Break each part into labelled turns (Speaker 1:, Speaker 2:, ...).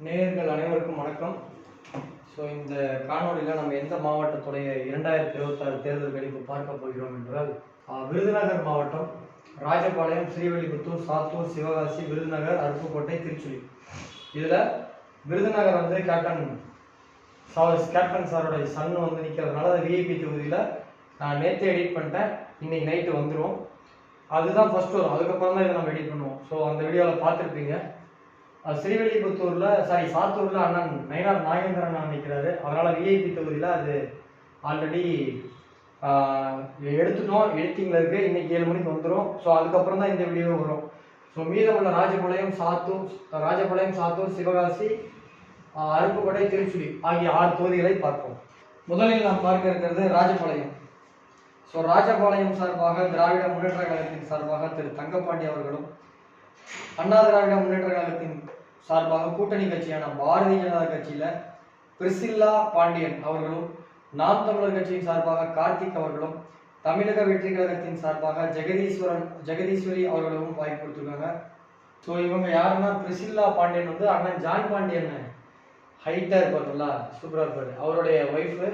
Speaker 1: நேயர்கள் அனைவருக்கும் வணக்கம். ஸோ இந்த காணொலியில் நம்ம எந்த மாவட்டத்துடைய 2026 தேர்தல் கணிப்பு பார்க்க போகிறோம் என்றால் விருதுநகர் மாவட்டம், ராஜபாளையம், ஸ்ரீவில்லிபுத்தூர், சாத்தூர், சிவகாசி, விருதுநகர், அருப்புக்கோட்டை, திருச்சுழி. இதில் விருதுநகர் வந்து கேப்டன் சாரோடைய சன் வந்து நிற்கிறதுனால அது விஐபி தொகுதியில் நான் நேற்றே எடிட் பண்ணிட்டேன். இன்னைக்கு நைட்டு வந்துடும். அதுதான் ஃபர்ஸ்ட் வரும், அதுக்கப்புறம் தான் இதை நம்ம எடிட் பண்ணுவோம். ஸோ அந்த வீடியோவில் பார்த்துருப்பீங்க. சாத்தூரில் அண்ணன் நயினார் நாகேந்திரன் அண்ணன் நிற்கிறாரு. அதனால் விஐபி தொகுதியில் அது ஆல்ரெடி எடுத்துட்டோம், எடிட்டிங்கில் இருக்குது. இன்றைக்கி 7 மணிக்கு வந்துடும். ஸோ அதுக்கப்புறம் தான் இந்த வீடியோ வரும். ஸோ மீதமுள்ள ராஜபாளையம், சாத்தூர், சிவகாசி, அருப்புக்கோட்டை, திருச்சுழி ஆகிய 6 தொகுதிகளை பார்ப்போம். முதலில் நாம் பார்க்க இருக்கிறது ராஜபாளையம். ஸோ ராஜபாளையம் சார்பாக திராவிட முன்னேற்ற கழகத்தின் சார்பாக திரு தங்கப்பாண்டி அவர்களும், அண்ணா திராவிட முன்னேற்ற கழகத்தின் சார்பாக கூட்டணி கட்சியான பாரதிய ஜனதா கட்சியில பிரிசில்லா பாண்டியன் அவர்களும், நாம் தமிழர் கட்சியின் சார்பாக கார்த்திக் அவர்களும், தமிழக வெற்றி கழகத்தின் சார்பாக ஜெகதீஸ்வரி அவர்களும் வாய்ப்பு கொடுத்துருக்காங்க. ஸோ இவங்க யாருன்னா, பிரிசில்லா பாண்டியன் வந்து அண்ணன் ஜான் பாண்டியன் ஹைட்டா இருப்பாருல்ல, சூப்பரா இருப்பாரு, அவருடைய ஒய்ஃபு.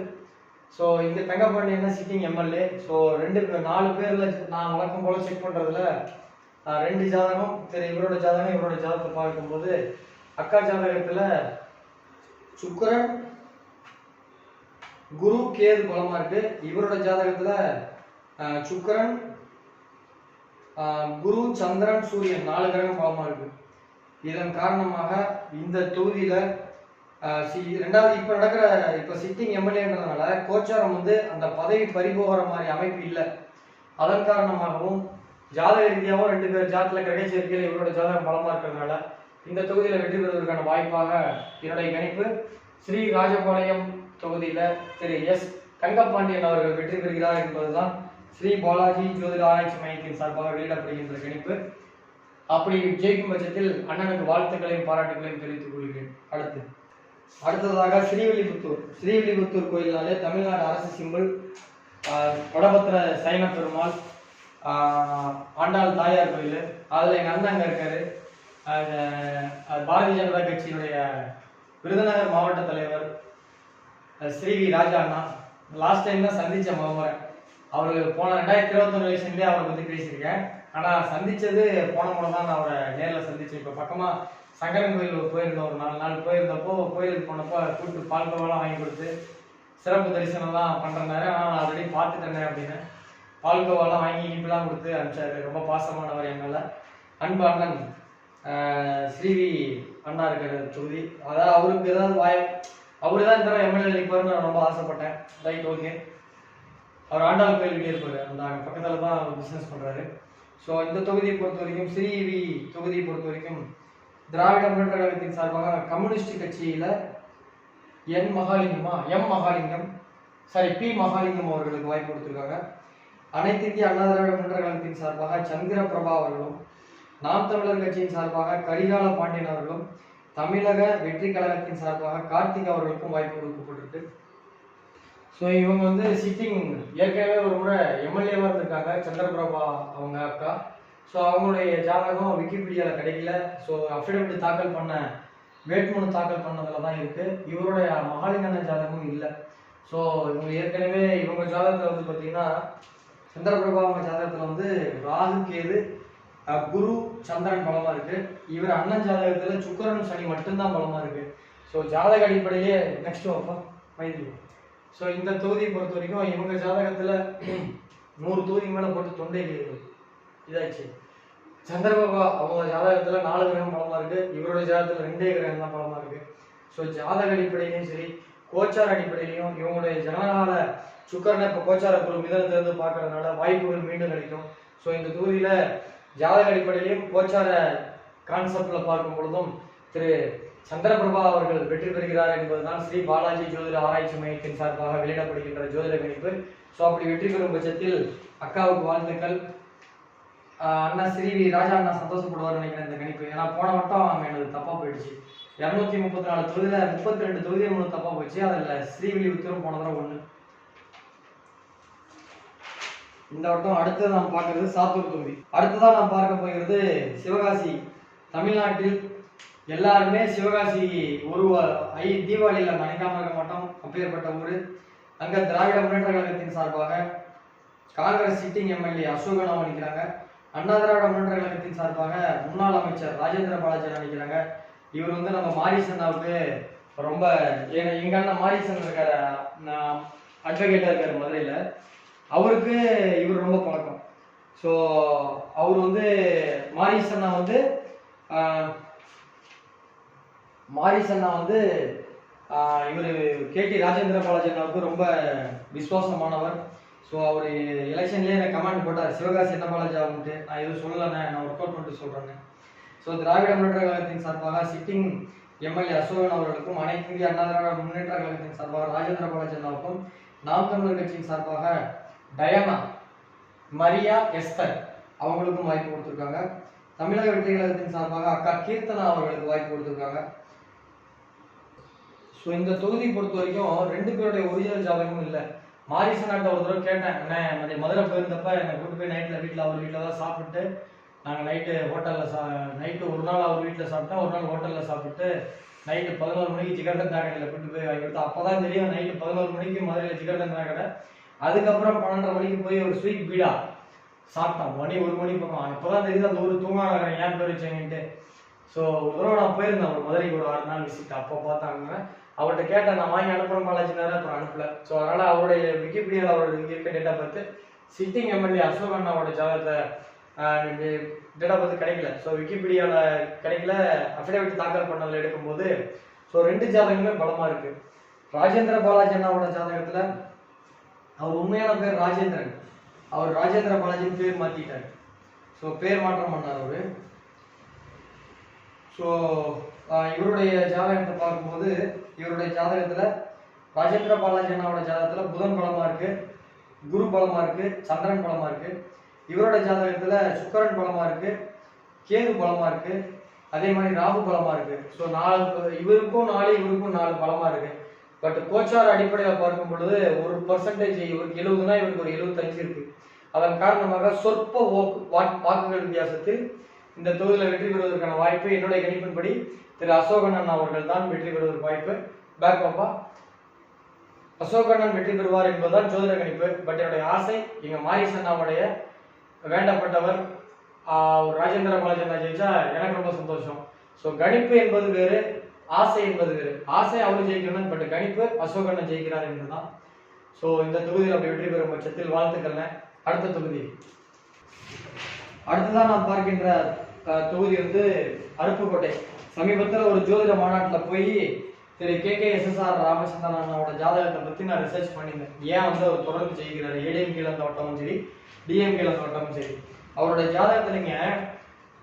Speaker 1: ஸோ இங்க தங்கப்பாண்டியன் சிட்டிங் எம்எல்ஏ. ஸோ 4 பேர்ல நான் வழக்கம் போல செக் பண்றதுல 2 ஜாதகம், இவரோட ஜாதகம், இவரோட ஜாதகத்தை பார்க்கும்போது அக்கா ஜாதகத்துல சுக்கிரன், குரு, கேது பலமா இருக்கு. இவரோட ஜாதகத்துல சுக்கிரன், குரு, சந்திரன், சூரியன் 4 கிரகம் பலமா இருக்கு. இதன் காரணமாக இந்த தொகுதியில ரெண்டாவது இப்ப சிட்டிங் எம்எல்ஏன்றதுனால கோச்சாரம் வந்து அந்த பதவி பறிபோகிற மாதிரி அமைப்பு இல்லை. அதன் காரணமாகவும் ஜாதக ரீதியாகவும் 2 பேர் ஜாதகத்தில் கிரக சேர்க்கையில் இவரோட ஜாதகம் பலமா இருக்கிறதுனால இந்த தொகுதியில் வெற்றி பெறுவதற்கான வாய்ப்பாக என்னுடைய கணிப்பு. ஸ்ரீ ராஜபாளையம் தொகுதியில திரு எஸ் தங்கப்பாண்டியன் அவர்கள் வெற்றி பெறுகிறார் என்பதுதான் ஸ்ரீ பாலாஜி ஜோதிட ஆராய்ச்சி மையத்தின் சார்பாக வெளியிடப்படுகின்ற கணிப்பு. அப்படி ஜெயிக்கும் பட்சத்தில் அண்ணனுக்கு வாழ்த்துக்களையும் பாராட்டுகளையும் தெரிவித்துக் கொள்கிறேன். அடுத்ததாக ஸ்ரீவில்லிபுத்தூர் கோயில்னாலே தமிழ்நாடு அரசு சிம்பிள், வடபத்திர சைன பெருமாள், ஆண்டாள் தாயார் கோயில். அதில் எங்கள் அண்ணன் அங்கே இருக்காரு. பாரதிய ஜனதா கட்சியினுடைய விருதுநகர் மாவட்ட தலைவர் ஸ்ரீ வி ராஜா அண்ணா. லாஸ்ட் டைம் தான் சந்திச்ச மாமரை. அவர் போன 2021 எலெக்ஷன்லேயே அவரை பற்றி பேசியிருக்கேன். ஆனால் சந்திச்சது போன முறை தான் நான் அவரை நேரில் சந்திச்சேன். இப்போ பக்கமாக சங்கரன் கோயில் போயிருந்தோம். ஒரு 4 நாள் போயிருந்தப்போ கோயிலுக்கு போனப்போ கூப்பிட்டு பால்கோவெல்லாம் வாங்கி கொடுத்து சிறப்பு தரிசனம்லாம் பண்ணுறேன்னாரு. ஆனால் நான் ஆல்ரெடி பார்த்துட்டேன் அப்படின்னு பால்கோவாலாம் வாங்கி இனிப்பெல்லாம் கொடுத்து அனுப்பிச்சாரு. ரொம்ப பாசமானவர் எங்களை. அன்பு அண்ணன் ஸ்ரீவி அண்ணா இருக்கிற தொகுதி. அதாவது அவருக்கு ஏதாவது அவரு தான் இந்த எம்எல்ஏ நிற்பாருன்னு நான் ரொம்ப ஆசைப்பட்டேன். Right, okay. அவர் ஆண்டாள் கோயிலுக்கு இருப்பாரு, அந்த பக்கத்தில் தான் பிஸ்னஸ் பண்ணுறாரு. ஸோ இந்த தொகுதியை பொறுத்த வரைக்கும், ஸ்ரீவி தொகுதியை பொறுத்த வரைக்கும் திராவிட முன்னேற்ற கழகத்தின் சார்பாக கம்யூனிஸ்ட் கட்சியில எம் மகாலிங்கம் பி மகாலிங்கம் அவர்களுக்கு வாய்ப்பு கொடுத்துருக்காங்க. அனைத்து இந்திய அண்ணா திராவிட முன்னேற்ற கழகத்தின் சார்பாக சந்திர பிரபா அவர்களும், நாம் தமிழர் கட்சியின் சார்பாக கரிகால பாண்டியன் அவர்களும், தமிழக வெற்றி கழகத்தின் சார்பாக கார்த்திக் அவர்களுக்கும் வாய்ப்பு கொடுக்கப்பட்டிருக்கு. ஸோ இவங்க வந்து சிட்டிங் ஏற்கனவே ஒரு முறை எம்எல்ஏவாக இருந்திருக்காங்க, சந்திரபிரபா அவங்க அக்கா. ஸோ அவங்களுடைய ஜாதகம் விக்கிபீடியாவில் கிடைக்கல. ஸோ அஃபிடவிட் தாக்கல் பண்ண வேட்புமனு தாக்கல் பண்ணதில் தான் இருக்குது. இவருடைய மகாலிங்கண்ணன் ஜாதகமும் இல்லை. ஸோ இவங்க ஏற்கனவே இவங்க ஜாதகத்தில் வந்து பார்த்தீங்கன்னா, சந்திரபிரபா அவங்க ஜாதகத்தில் வந்து ராகு, கேது, குரு, சந்திரன் பலமா இருக்கு. இவர் அண்ணன் ஜாதகத்துல சுக்கிரன், சனி மட்டும்தான் பலமா இருக்கு. ஸோ ஜாதக அடிப்படையே நெக்ஸ்ட் மைதிரி. ஸோ இந்த தொகுதியை பொறுத்த வரைக்கும் இவங்க ஜாதகத்துல 100 தொகுதி மேல போட்டு தொண்டை இதாச்சு. சந்திரபாபா அவங்க ஜாதகத்துல 4 கிரகம் பலமா இருக்கு. இவருடைய ஜாதகத்துல 2 கிரகம் தான் பலமா இருக்கு. ஸோ ஜாதக அடிப்படையிலையும் சரி, கோச்சார அடிப்படையிலையும் இவங்களுடைய ஜனகால சுக்கரனை இப்போ கோச்சார குழு மிதனத்திலிருந்து பார்க்கறதுனால வாய்ப்புகள் மீண்டும் கிடைக்கும். ஸோ இந்த தொகுதியில ஜாதக அடிப்படையிலையும் கோச்சார கான்செப்ட்ல பார்க்கும் பொழுதும் திரு சந்திரபிரபா அவர்கள் வெற்றி பெறுகிறார் என்பதுதான் ஸ்ரீ பாலாஜி ஜோதிட ஆராய்ச்சி மையத்தின் சார்பாக வெளியிடப்படுகின்ற ஜோதிட கணிப்பு. ஸோ அப்படி வெற்றி பெறும் பட்சத்தில் அக்காவுக்கு வாழ்த்துக்கள். அண்ணா ஸ்ரீ வி ராஜா அண்ணா சந்தோஷப்படுவார் நினைக்கிறேன் இந்த கணிப்பு. ஏன்னா போன வட்டம் எனது தப்பா போயிடுச்சு. 234 தொகுதியில 32 தொகுதியில் 3 தப்பா போச்சு. அதில் ஸ்ரீவில்லிபுத்தூரும் போன தடவை 1. இந்த வட்டம் அடுத்தது நாம் பார்க்கறது சாத்தூர் தொகுதி. அடுத்ததான் நாம் பார்க்க போகிறது சிவகாசி. தமிழ்நாட்டில் எல்லாருமே சிவகாசி ஒரு தீபாவளியில மறைக்காம இருக்க மாட்டோம். அப்பேற்பட்ட ஊர். அங்க திராவிட முன்னேற்ற கழகத்தின் சார்பாக காங்கிரஸ் சிட்டிங் எம்எல்ஏ அசோகன் நிற்கிறாங்க. அண்ணா திராவிட முன்னேற்ற கழகத்தின் சார்பாக முன்னாள் அமைச்சர் ராஜேந்திர பாலாஜி நினைக்கிறாங்க. இவர் வந்து நம்ம மாரிசன்னாவுக்கு ரொம்ப எங்க அண்ணன் மாரிசன் இருக்கார அட்வொகேட்டா இருக்காரு மதுரையில, அவருக்கு இவர் ரொம்ப பழக்கம். ஸோ அவர் வந்து மாரிசன்னா வந்து இவர் கேடி ராஜேந்திர பாலாஜி அண்ணாவுக்கு ரொம்ப விசுவாசமானவர். ஸோ அவர் எலெக்ஷன்லேயே எனக்கு கமெண்ட் போட்டார், சிவகாசி என்ன பாலாஜி ஆகுன்ட்டு. நான் எதுவும் சொல்லலைண்ணே, நான் ஒர்க் அவுட் பண்ணிட்டு சொல்கிறேன்னு. ஸோ திராவிட முன்னேற்ற கழகத்தின் சார்பாக சிட்டிங் எம்எல்ஏ அசோகன் அவர்களுக்கும், அனைத்து இந்திய அண்ணா திராவிட முன்னேற்ற கழகத்தின் சார்பாக ராஜேந்திர பாலாஜி அண்ணாவுக்கும், நாம் தமிழர் கட்சியின் சார்பாக டயானா மரியா எஸ்தர் அவங்களுக்கும் வாய்ப்பு கொடுத்துருக்காங்க. தமிழக வெற்றி கழகத்தின் சார்பாக அக்கா கீர்த்தனா அவர்களுக்கு வாய்ப்பு கொடுத்துருக்காங்க. ஸோ இந்த தொகுதி பொறுத்த வரைக்கும் 2 பேருடைய ஒரிஜினல் ஜாதகமும் இல்லை. மாரிசனாட்ட ஒரு தடவை கேட்டேன், அண்ணே மதுரை போயிருந்தப்ப என்னை கூட்டு போய் நைட்டில் வீட்டில் அவர் வீட்டில் தான் சாப்பிட்டு, நாங்கள் நைட்டு ஹோட்டலில் நைட்டு ஒரு நாள் அவர் வீட்டில் சாப்பிட்டோம், ஒரு நாள் ஹோட்டலில் சாப்பிட்டு நைட்டு 11 மணிக்கு ஜிகர்தண்டா கடையில் கூட்டு போய் வாங்கி கொடுத்தோம். அப்போ தான் தெரியும் நைட்டு 11 மணிக்கு மதுரையில் ஜிகர்தண்டா கடை. அதுக்கப்புறம் 12:30 மணிக்கு போய் ஒரு ஸ்வீட் பீடா சாப்பிட்டோம். 1 மணி பக்கம். அப்போ தான் தெரியுது அந்த ஒரு தூங்கான ஏன் பேர் வச்சேன்ட்டு. ஸோ ஒரு தடவை நான் போயிருந்தேன் ஒரு மதுரைக்கு ஒரு 6 நாள் விசிட். அப்போ பார்த்தாங்க, அவர்கிட்ட கேட்டேன், நான் வாங்கி அனுப்புறேன் பாலாஜினாரு, அப்புறம் அனுப்பல. ஸோ அதனால் அவருடைய விக்கிபீடியாவில் அவரோட இங்கே இருக்க டேட்டா பார்த்து சிட்டிங் எம்எல்ஏ அசோகன் அவரோட ஜாதகத்தை டேட்டா பார்த்து கிடைக்கல. ஸோ விக்கிபீடியாவில் கிடைக்கல. அஃபிடேவிட் தாக்கல் பண்ணதில் எடுக்கும்போது ஸோ 2 ஜாதகங்களுமே பலமாக இருக்குது. ராஜேந்திர பாலாஜி அண்ணாவோட ஜாதகத்தில் அவர் உண்மையான பேர் ராஜேந்திரன், அவர் ராஜேந்திர பாலாஜின்னு பேர் மாற்றிட்டார். ஸோ பேர் மாற்றம் பண்ணார் அவர். ஸோ இவருடைய ஜாதகத்தை பார்க்கும்போது இவருடைய ஜாதகத்தில் ராஜேந்திர பாலாஜி அண்ணாவோட ஜாதகத்தில் புதன் பலமாக இருக்குது, குரு பலமாக இருக்குது, சந்திரன் பலமாக இருக்குது. இவரோட ஜாதகத்தில் சுக்கரன் பலமாக இருக்குது, கேது பலமாக இருக்குது, அதே மாதிரி ராகு பலமாக இருக்குது. ஸோ 4 இவருக்கும் 4 இவருக்கும் 4 பலமாக இருக்குது. பட் கோச்சார் அடிப்படையில் பார்க்கும் பொழுது 1% இவருக்கு 70னா இவருக்கு ஒரு 75 இருக்குது. அதன் காரணமாக சொற்ப வாக்குகள் வித்தியாசத்தில் இந்த தொகுதியில் வெற்றி பெறுவதற்கான வாய்ப்பு என்னுடைய கணிப்பின்படி திரு அசோகண்ணன் அவர்கள் தான் வெற்றி பெறுவதற்கு வாய்ப்பு. பேக் பாப்பா, அசோகண்ணன் வெற்றி பெறுவார் என்பதுதான் ஜோதிட கணிப்பு. பட் என்னுடைய ஆசை எங்க மாரிசன்னாவுடைய வேண்டப்பட்டவர் ராஜேந்திர பாலாஜி அண்ணா ஜெயிச்சா எனக்கு ரொம்ப சந்தோஷம். ஸோ கணிப்பு என்பது வேறு, ஆசை என்பது வேறு. ஆசை அவர் ஜெயிக்கணும், பட் கணிப்பு அசோகண்ணன் ஜெயிக்கிறார் என்பதுதான். ஸோ இந்த தொகுதியில் அப்படி வெற்றி பெறும் பட்சத்தில் வாழ்த்துக்கள். அடுத்த தொகுதி அடுத்ததான் நாம் பார்க்கின்ற தொகுதி வந்து அருப்புக்கோட்டை. சமீபத்தில் ஒரு ஜோதிட மாநாட்டில் போய் திரு KKSSR ராமச்சந்திரன் அண்ணாவோட ஜாதகத்தை பற்றி நான் ரிசர்ச் பண்ணியிருந்தேன். ஏன் வந்து அவர் தொடர்ந்து செய்கிறார், ஏடிஎம்கேல அந்த வட்டமும் சரி டிஎம்கேல அந்த வட்டமும் சரி. அவரோட ஜாதகத்துலங்க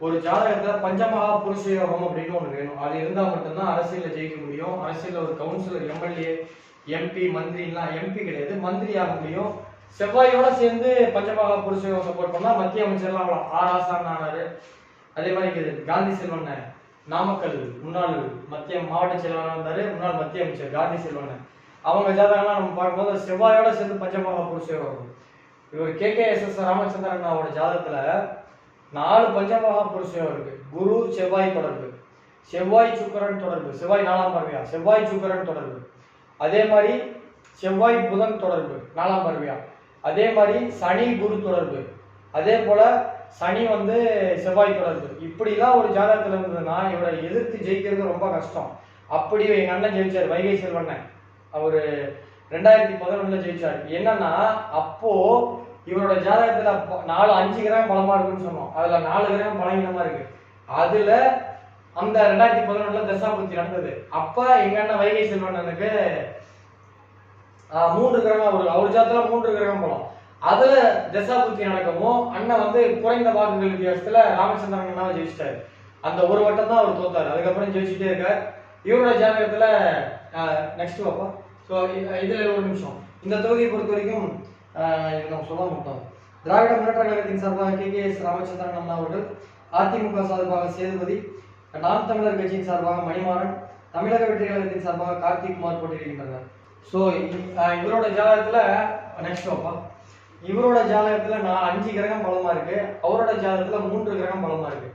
Speaker 1: ஒரு ஜாதகத்தில் பஞ்சமகா புருஷ யோகம் அப்படின்னு ஒன்று வேணும். அது இருந்தால் மட்டும்தான் அரசியலில் ஜெயிக்க முடியும். அரசியலில் ஒரு கவுன்சிலர், எம்எல்ஏ, எம்பி, மந்திரிலாம், எம்பி கிடையாது, மந்திரி ஆக முடியும். செவ்வாயோட சேர்ந்து பஞ்சமகா புருஷ யோகம் சப்போர்ட் பண்ணால் மத்திய அமைச்சர்லாம் ஆகலாம். ஆசான் ஆனாரு. அதே மாதிரி காந்தி செல்வன் நாமக்கல் முன்னாள் மத்திய மாவட்ட செயலாளர் இருந்தாரு, முன்னாள் மத்திய அமைச்சர் காந்தி செல்வன். அவங்க ஜாதகம்லாம் நம்ம பார்க்கும்போது செவ்வாயோட சேர்ந்து பஞ்சமகா புருஷ யோகம். இவர் KKSSR ராமச்சந்திரன் அண்ணாவோட ஜாதகத்துல 4 பஞ்சமகா புருஷ யோகம் இருக்கு. குரு செவ்வாய் தொடர்பு, செவ்வாய் சுக்கிரன் தொடர்பு, செவ்வாய் 4ஆம் பார்வையா, செவ்வாய் சுக்கிரன் தொடர்பு, அதே மாதிரி செவ்வாய் புதன் தொடர்பு 4ஆம் பார்வையா, அதே மாதிரி சனி குரு தொடர்பு, அதே போல சனி வந்து செவ்வாய் தொடர்பு. இப்படிலாம் ஒரு ஜாதகத்துல இருந்ததுன்னா இவரை எதிர்த்து ஜெயிக்கிறது ரொம்ப கஷ்டம். அப்படி எங்க அண்ணன் ஜெயிச்சார், வைகை செல்வன். அவரு 2011 ஜெயிச்சார். என்னன்னா அப்போ இவரோட ஜாதகத்துல 5 கிரகம் பலமா இருக்குன்னு சொன்னோம். அதுல 4 கிரகம் பலவீனமா இருக்கு. அதுல அந்த 2011 தசாபுத்தி நடந்தது. அப்ப எங்க அண்ணன் வைகை செல்வண்ணனுக்கு 3 கிரகம் அவர் ஜாதகத்துல 3 கிரகம் பலம். அதுல தசாபுத்தி நடக்கவும் அண்ணன் வந்து குறைந்த வாக்குகள் வித்தியாசத்துல ராமச்சந்திரன் அண்ணாவை ஜெயிச்சிட்டாரு. அந்த ஒரு வட்டம் தான் அவர் தோத்தாரு. அதுக்கப்புறம் ஜெயிச்சுட்டே இருக்கார். இவரோட ஜாதகத்துல நெக்ஸ்ட் பாப்பா. ஸோ இதுல ஒரு நிமிஷம், இந்த தொகுதியை பொறுத்த வரைக்கும் நம்ம சொல்ல மாட்டோம். திராவிட முன்னேற்ற கழகத்தின் சார்பாக KKS ராமச்சந்திரன் அண்ணா அவர்கள், அதிமுக சார்பாக சேதுபதி, நாம் தமிழர் கட்சியின் சார்பாக மணிமாறன், தமிழக வெற்றி கழகத்தின் சார்பாக கார்த்திக் குமார் போட்டியிடுகின்றனர். ஸோ இவரோட ஜாதகத்துல நெக்ஸ்ட் பாப்பா. இவரோட ஜாதகத்துல 5 கிரகம் பலமா இருக்கு. அவரோட ஜாதகத்துல 3 கிரகம் பலமா இருக்கு.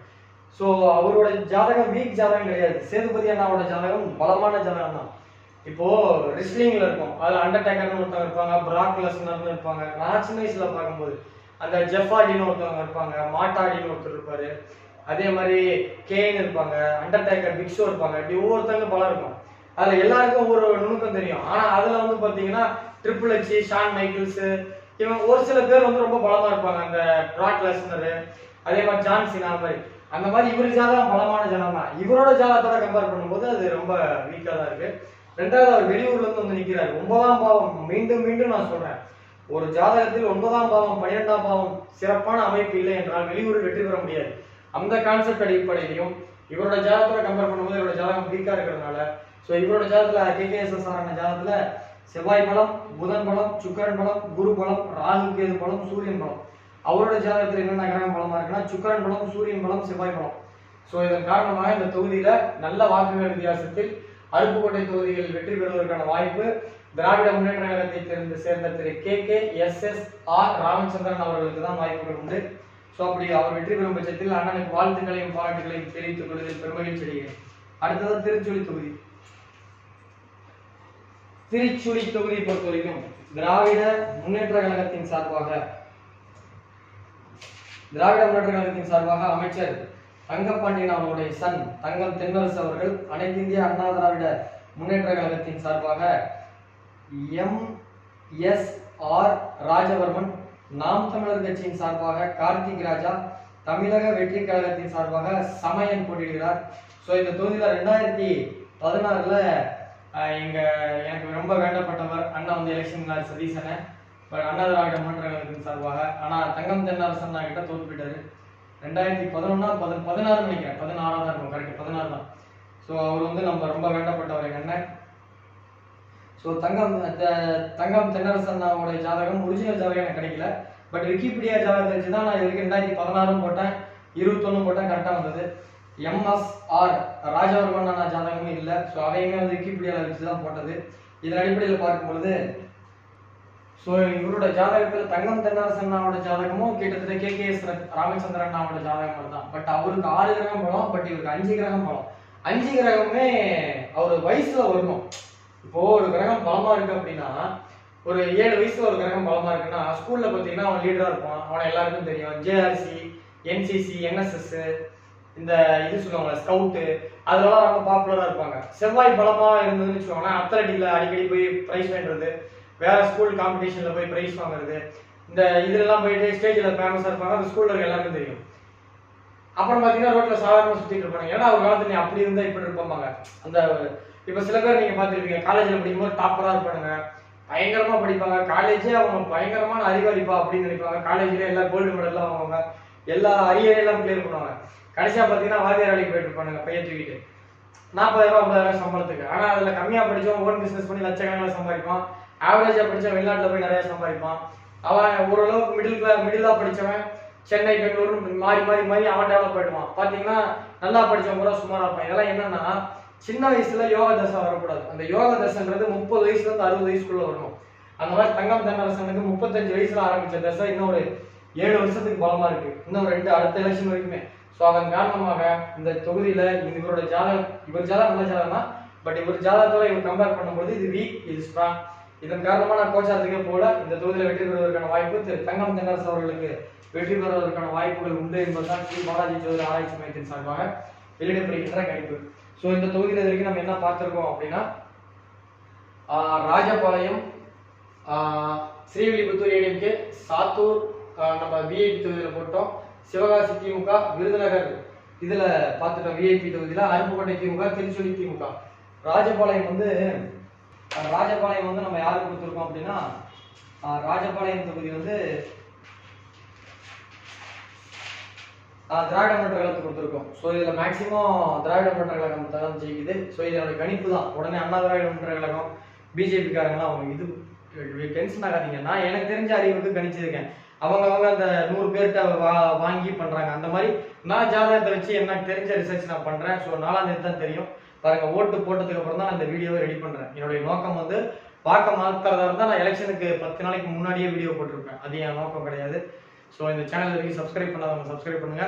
Speaker 1: ஸோ அவரோட ஜாதகம் வீக் ஜாதகம் கிடையாது. சேதுபதி அண்ணாவோட ஜாதகம் பலமான ஜாதகம் தான். இப்போ ரெஸ்லிங்ல இருக்கும், அதுல அண்டர்டேக்கர்னு ஒருத்தவங்க இருப்பாங்க, பிராக் லெஸ்னர்னு இருப்பாங்க. நான் சின்ன வயசுல பார்க்கும்போது அந்த ஜெஃபாடின்னு ஒருத்தவங்க இருப்பாங்க, மாட்டாடின்னு ஒருத்தர் இருப்பாரு, அதே மாதிரி கேன் இருப்பாங்க, அண்டர்டேக்கர், பிக் ஷோ இருப்பாங்க. இப்படி ஒவ்வொருத்தவங்க பலம் இருக்கும். அதுல எல்லாருக்கும் ஒரு நுணுக்கம் தெரியும். ஆனா அதுல வந்து பாத்தீங்கன்னா ட்ரிபிள் எச், ஷான் மைக்கிள்ஸ், இவங்க ஒரு சில பேர் வந்து ரொம்ப பலமா இருப்பாங்க. அந்த பிராக் லெஸ்னர், அதே மாதிரி ஜான் சினா மாதிரி. அந்த மாதிரி இவர் ஜாதகம் பலமான ஜாதகம் தான். இவரோட ஜாதகத்தோட கம்பேர் பண்ணும்போது அது ரொம்ப வீக்கா தான் இருக்கு. ரெண்டாவது, அவர் வெளியூர்ல இருந்து வந்து நிக்கிறாரு. 9ஆம் பாவம், மீண்டும் மீண்டும் நான் சொல்றேன், ஒரு ஜாதகத்தில் 9ஆம் பாவம் 12ஆம் பாவம் சிறப்பான அமைப்பு இல்லை என்றால் வெளியூரில் வெற்றி பெற முடியாது. அந்த கான்செப்ட் அடிப்படையிலையும் இவரோட ஜாதகத்தோட கம்பேர் பண்ணும்போது இவரோட ஜாதகம் வீக்கா இருக்கிறதுனால, ஸோ இவரோட ஜாதகத்துல KKSSR ஜாதகத்துல செவ்வாய் பலம், புதன் பலம், சுக்கரன் பலம், குரு பலம், ராகு கேது பலம், சூரியன் பலம். அவரோட ஜாதகத்துல என்னென்ன கிரகம் பலமா இருக்குன்னா சுக்கரன் பலம், சூரியன் பலம், செவ்வாய் பலம். ஸோ இதன் காரணமாக இந்த தொகுதியில நல்ல வாக்குகள் வித்தியாசத்தில் அருப்புக்கோட்டை தொகுதியில் வெற்றி பெறுவதற்கான வாய்ப்பு திராவிட முன்னேற்ற கழகத்தை சேர்ந்த திரு KKSSR ராமச்சந்திரன் அவர்களுக்கு தான் வாய்ப்புகள் உண்டு. ஸோ அப்படி அவர் வெற்றி பெறும் பட்சத்தில் அண்ணனுக்கு வாழ்த்துக்களையும் பாராட்டுகளையும் தெரிவித்துக் கொள்வதில் பெருமகிழ்ச்சி அடைகிறேன். அடுத்தது திருச்சுழி தொகுதி. திருச்சுழி தொகுதியை பொறுத்த வரைக்கும் திராவிட முன்னேற்ற கழகத்தின் சார்பாக அமைச்சர் தங்கப்பாண்டியன் அவர்களுடைய சன் தங்கம் தென்னரசு அவர்கள், அனைத்து இந்திய அண்ணா திராவிட முன்னேற்ற கழகத்தின் சார்பாக MSR ராஜவர்மன், நாம் தமிழர் கட்சியின் சார்பாக கார்த்திக் ராஜா, தமிழக வெற்றி கழகத்தின் சார்பாக சமயன் போட்டியிடுகிறார். ஸோ இந்த தொகுதியில 2016ல எனக்கு ரொம்ப வேண்டப்பட்டவர் அண்ணா வந்து எலெக்ஷன் சதீசனை அண்ணா திராவிட முன்னேற்ற கழகத்தின் சார்பாக. ஆனா தங்கம் தென்னரசன் கிட்ட தோத்து போயிட்டாரு. 2011 நினைக்கிறேன், 16 தான் இருக்கும், கரெக்ட் 16 தான். ஸோ அவர் வந்து நம்ம ரொம்ப வேண்டப்பட்டவர் எங்க அண்ணன். ஸோ தங்கம் தென்னரசனோட ஜாதகம் ஒரிஜினல் ஜாதகம் எனக்கு கிடைக்கல. பட் விக்கிபீடியா ஜாதகத்தை வச்சு தான் நான் இது வரைக்கும் 2016 போட்டேன், 21 போட்டேன், கரெக்டாக வந்தது. MSR ராஜவர்மன் அண்ணா ஜாதகமும் இல்லை. ஸோ அதையுமே வந்து விக்கிபீடியாவில் வச்சு தான் போட்டது. இதன் அடிப்படையில் பார்க்கும்பொழுது ஸோ இவரோட ஜாதகத்தில் தங்கம் தென்னரசனோட ஜாதகமும் கிட்டத்தட்ட KKS ராமச்சந்திரன் அண்ணாவோட ஜாதகம் தான். பட் அவருக்கு 6 கிரகம் பலம், பட் இவருக்கு 5 கிரகம் பலம். 5 கிரகமே அவர் வயசுல வரணும். இப்போ ஒரு கிரகம் பலமா இருக்கு அப்படின்னா, ஒரு 7 வயசுல ஒரு கிரகம் பலமா இருக்குன்னா ஸ்கூல்ல பாத்தீங்கன்னா அவன் லீடரா இருப்பான், அவனை எல்லாருக்கும் தெரியும். JRC, NCC, NSS, இந்த இது சொல்லுவாங்க ஸ்கவுட்டு, அதெல்லாம் ரொம்ப பாப்புலரா இருப்பாங்க. செவ்வாய் பலமா இருந்ததுன்னு வச்சுக்கோங்களேன், அத்லட்டிக்ல அடிக்கடி போய் பிரைஸ் வாங்குறது, வேற ஸ்கூல் காம்படிஷன்ல போய் பிரைஸ் வாங்குறது, இந்த இதெல்லாம் போயிட்டு ஸ்டேஜ்ல ஃபேமஸா இருப்பாங்க. அந்த ஸ்கூல்ல இருக்க எல்லாருக்கும் தெரியும். அப்புறம் பாத்தீங்கன்னா ரோட்ல சாதாரணமா சுத்திட்டு இருப்பாங்க. ஏன்னா ஒரு காலத்துல நீ அப்படி இருந்தா இப்படி இருப்பாங்க. அந்த இப்ப சில பேர் நீங்க பாத்துருப்பீங்க, காலேஜ்ல படிக்கும்போது டாப்பரா இருப்பானுங்க, பயங்கரமா படிப்பாங்க, காலேஜே அவங்க பயங்கரமான அறிவாளிப்பா அப்படின்னு நினைப்பாங்க. காலேஜ்ல எல்லா கோல்டு மெடல்லாம் வாங்குவாங்க, எல்லா அரியரெல்லாம் கிளியர் பண்ணுவாங்க. கடைசியா பாத்தீங்கன்னா வாத்தியார் வேலைக்கு போயிட்டு இருப்பானுங்க பையன் தூக்கிட்டு 40,000 50,000 சம்பளத்துக்கு. ஆனா அதுல கம்மியா படிச்சவன் ஓன் பிசினஸ் பண்ணி லட்சக்கணக்கில் சம்பாதிப்பான். ஆவரேஜா படிச்சவன் வெளிநாட்டுல போய் நிறைய சம்பாதிப்பான். அவன் ஓரளவுக்கு மிடிலா படிச்சவன் சென்னை, பெங்களூர் மாறி மாறி மாறி அவன் டெவலப் ஆயிடுவான். பாத்தீங்கன்னா நல்லா படிச்சவன் கூட சுமாரா இருப்பான். இதெல்லாம் என்னன்னா, சின்ன வயசுல யோக தசை வரக்கூடாது. அந்த யோக தசைன்றது 30 வயசுல இருந்து 60 வயசுக்குள்ள வரணும். அந்த மாதிரி தங்கம் தென்னரசனுக்கு 35 வயசுல ஆரம்பிச்ச தசை இன்னும் ஒரு 7 வருஷத்துக்கு பலமா இருக்கு, இன்னும் 2 அடுத்த எலெக்ஷன் வரைக்குமே. ஸோ அதன் காரணமாக இந்த தொகுதியில இவரோட ஜாதகம், இவர் ஜாதகம் நல்ல ஜாதகம் தான். பட் இவர் ஜாதகத்தோட இவர் கம்பேர் பண்ணும்போது இது வீக், இது ஸ்ட்ராங். இதன் காரணமா நான் கோச்சாரத்துக்கே போல இந்த தொகுதியில வெற்றி பெறுவதற்கான வாய்ப்பு தங்கம் தென்னரசு அவர்களுக்கு வெற்றி பெறுவதற்கான வாய்ப்புகள் உண்டு என்பதுதான் ஸ்ரீ பாலாஜி ஜோதிட ஆராய்ச்சி மையத்தின் சார்பாக வெளியிடப்படுகின்ற கணிப்பு. ஸோ இந்த தொகுதியில வரைக்கும் நம்ம என்ன பார்த்திருக்கோம் அப்படின்னா, ராஜபாளையம், ஸ்ரீவில்லிபுத்தூர் ஏடிஎம்கே, சாத்தூர் நம்ம விஐபி தொகுதியில போட்டோம், சிவகாசி திமுக, விருதுநகர் இதுல பார்த்துட்டோம் விஐபி தொகுதியில, அருப்புக்கோட்டை திமுக, திருச்சுழி திமுக. ராஜபாளையம் வந்து நம்ம யாருக்கு கொடுத்துருக்கோம் அப்படின்னா, ராஜபாளையம் தொகுதி வந்து திராவிட முன்னேற்ற கழகத்துக்கு கொடுத்துருக்கோம். ஸோ இதுல மேக்சிமம் திராவிட முன்னேற்ற கழகம் தான் ஜெயிக்குது. ஸோ இது என்னோட கணிப்பு தான். உடனே அண்ணா திராவிட முன்னேற்ற கழகம், பிஜேபிக்காரங்களாம் அவங்க இது டென்ஷன் ஆகாதீங்க. நான் எனக்கு தெரிஞ்ச அறிவுக்கு கணிச்சிருக்கேன். அவங்க அந்த 100 பேர்கிட்ட வாங்கி பண்றாங்க. அந்த மாதிரி நான் ஜாதகத்தை வச்சு எனக்கு தெரிஞ்ச ரிசர்ச் நான் பண்றேன். ஸோ 4ஆம் தேதி தான் தெரியும் பாருங்க. ஓட்டு போட்டதுக்கு அப்புறம் தான் நான் இந்த வீடியோவை ரெடி பண்றேன். என்னுடைய நோக்கம் வந்து பார்க்க மாத்திரதா இருந்தால் நான் எலெக்ஷனுக்கு 10 நாளைக்கு முன்னாடியே வீடியோ போட்டிருப்பேன். அது என் நோக்கம் கிடையாது. ஸோ இந்த சேனல் வரைக்கும் சப்ஸ்கிரைப் பண்ணாதவங்க சப்ஸ்கிரைப் பண்ணுங்க.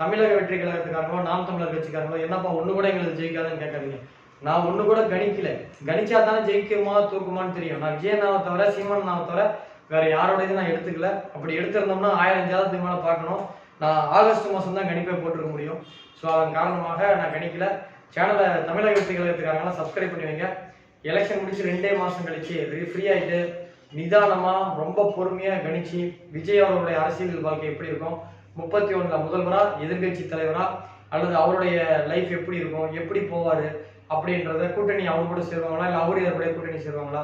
Speaker 1: தமிழக வெற்றி கழகத்துக்காரங்களோ நாம் தமிழர் கட்சிக்காரங்களோ என்னப்பா ஒண்ணு கூட எங்களுக்கு ஜெயிக்காதுன்னு கேட்காதீங்க. நான் ஒண்ணு கூட கணிக்கல. கணிச்சா தானே ஜெயிக்குமா தூக்குமான்னு தெரியும். நான் விஜயண்ணாவை தவிர சீமானாவை தவிர வேற யாரோட இது நான் எடுத்துக்கல. அப்படி எடுத்திருந்தோம்னா 1000 ஜாதத்துக்கு மேல பார்க்கணும். நான் ஆகஸ்ட் மாசம் தான் கணிப்பை போட்டிருக்க முடியும். ஸோ அதன் காரணமாக நான் கணிக்கல. சேனலை தமிழக வெற்றி கழகத்துக்காரங்களாம் சப்ஸ்கிரைப் பண்ணி வைங்க. எலெக்ஷன் முடிச்சு 2 மாசம் கழிச்சு ஃப்ரீ ஆயிட்டு நிதானமா ரொம்ப பொறுமையா கணிச்சு விஜய் அவருடைய அரசியல் வாழ்க்கை எப்படி இருக்கும், 31ல முதல்வரா எதிர்கட்சி தலைவரா அல்லது அவருடைய லைஃப் எப்படி இருக்கும், எப்படி போவாரு அப்படின்றத, கூட்டணி அவர் கூட சேருவாங்களா இல்லை அவரு யாருடைய கூட்டணி சேருவாங்களா,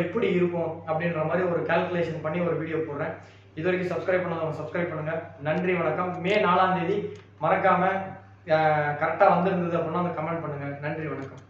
Speaker 1: எப்படி இருக்கும் அப்படின்ற மாதிரி ஒரு கால்குலேஷன் பண்ணி ஒரு வீடியோ போடுறேன். இது வரைக்கும் சப்ஸ்கிரைப் பண்ணாதவங்க சப்ஸ்கிரைப் பண்ணுங்க. நன்றி, வணக்கம். மே 4ஆம் தேதி மறக்காம கரெக்டாக வந்திருந்தது அப்படின்னா கமெண்ட் பண்ணுங்க. நன்றி, வணக்கம்.